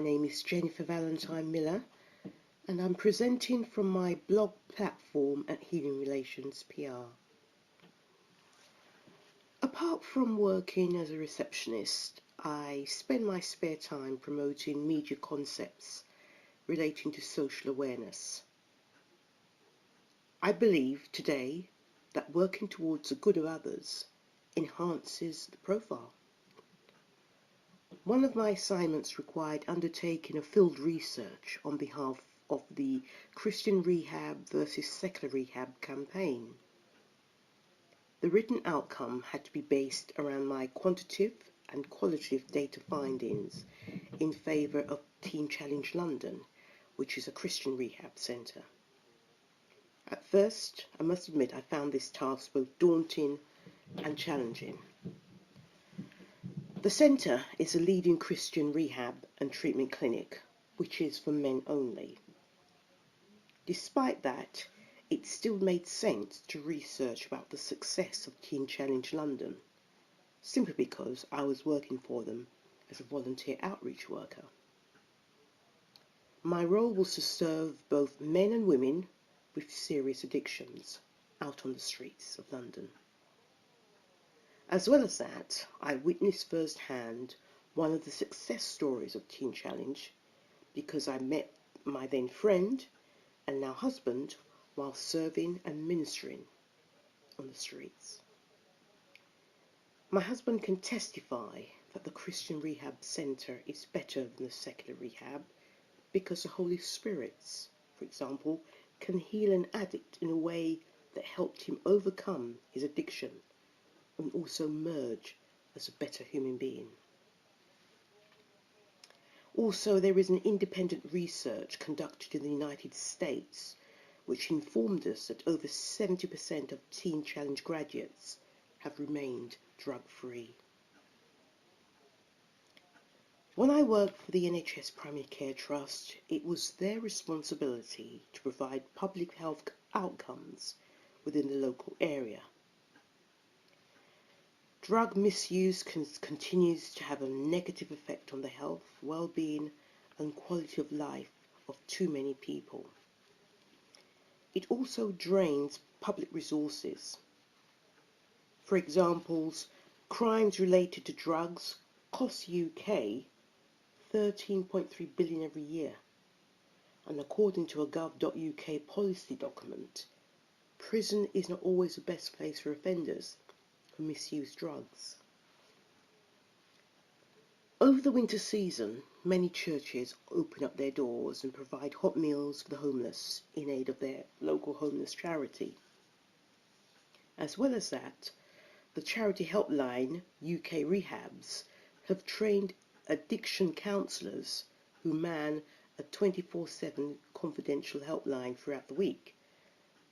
name is Jennifer Valentine Miller, and I'm presenting from my blog platform at Healing Relations PR. Apart from working as a receptionist, I spend my spare time promoting media concepts relating to social awareness. I believe today that working towards the good of others enhances the profile. One of my assignments required undertaking a field research on behalf of the Christian Rehab versus Secular Rehab campaign. The written outcome had to be based around my quantitative and qualitative data findings in favour of Teen Challenge London, which is a Christian rehab centre. At first, I must admit I found this task both daunting and challenging. The centre is a leading Christian rehab and treatment clinic, which is for men only. Despite that, it still made sense to research about the success of Teen Challenge London, simply because I was working for them as a volunteer outreach worker. My role was to serve both men and women with serious addictions out on the streets of London. As well as that, I witnessed firsthand one of the success stories of Teen Challenge because I met my then friend and now husband while serving and ministering on the streets. My husband can testify that the Christian Rehab Centre is better than the secular rehab because the Holy Spirit, for example, can heal an addict in a way that helped him overcome his addiction and also emerge as a better human being. Also, there is an independent research conducted in the United States which informed us that over 70% of Teen Challenge graduates have remained drug-free. When I worked for the NHS Primary Care Trust, it was their responsibility to provide public health outcomes within the local area. Drug misuse continues to have a negative effect on the health, well-being and quality of life of too many people. It also drains public resources. For example, crimes related to drugs cost UK 13.3 billion every year, and according to a gov.uk policy document, prison is not always the best place for offenders who misuse drugs. Over the winter season, many churches open up their doors and provide hot meals for the homeless in aid of their local homeless charity. As well as that, the charity helpline UK Rehabs have trained addiction counsellors who man a 24/7 confidential helpline throughout the week.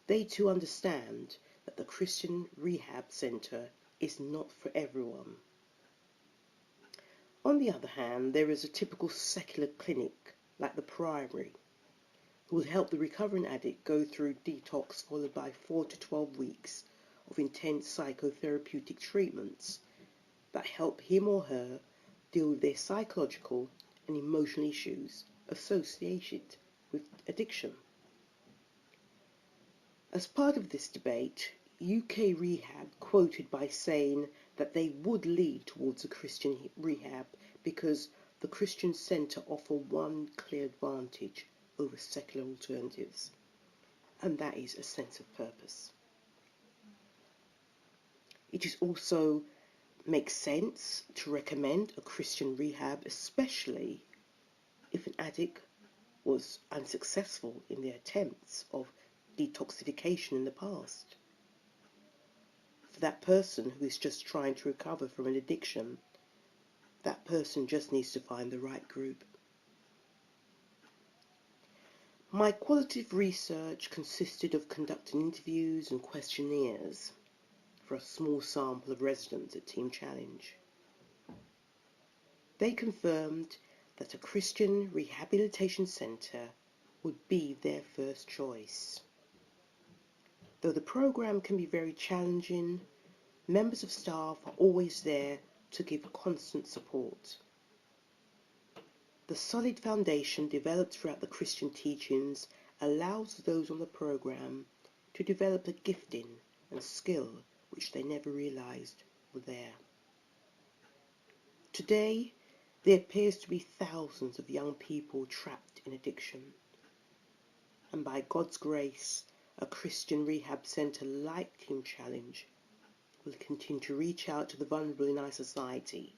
They too understand that the Christian Rehab Centre is not for everyone. On the other hand, there is a typical secular clinic like the Priory, who will help the recovering addict go through detox followed by 4 to 12 weeks of intense psychotherapeutic treatments that help him or her deal with their psychological and emotional issues associated with addiction. As part of this debate, UK Rehab quoted by saying that they would lead towards a Christian rehab because the Christian Centre offer one clear advantage over secular alternatives, and that is a sense of purpose. It is also makes sense to recommend a Christian rehab, especially if an addict was unsuccessful in their attempts of detoxification in the past. For that person who is just trying to recover from an addiction, that person just needs to find the right group. My qualitative research consisted of conducting interviews and questionnaires for a small sample of residents at Teen Challenge. They confirmed that a Christian rehabilitation centre would be their first choice. Though the programme can be very challenging, members of staff are always there to give constant support. The solid foundation developed throughout the Christian teachings allows those on the program to develop a gifting and skill which they never realized were there. Today, there appears to be thousands of young people trapped in addiction. And by God's grace, a Christian rehab centre like Team Challenge will continue to reach out to the vulnerable in our society,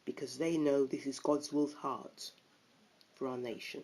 because they know this is God's will's heart for our nation.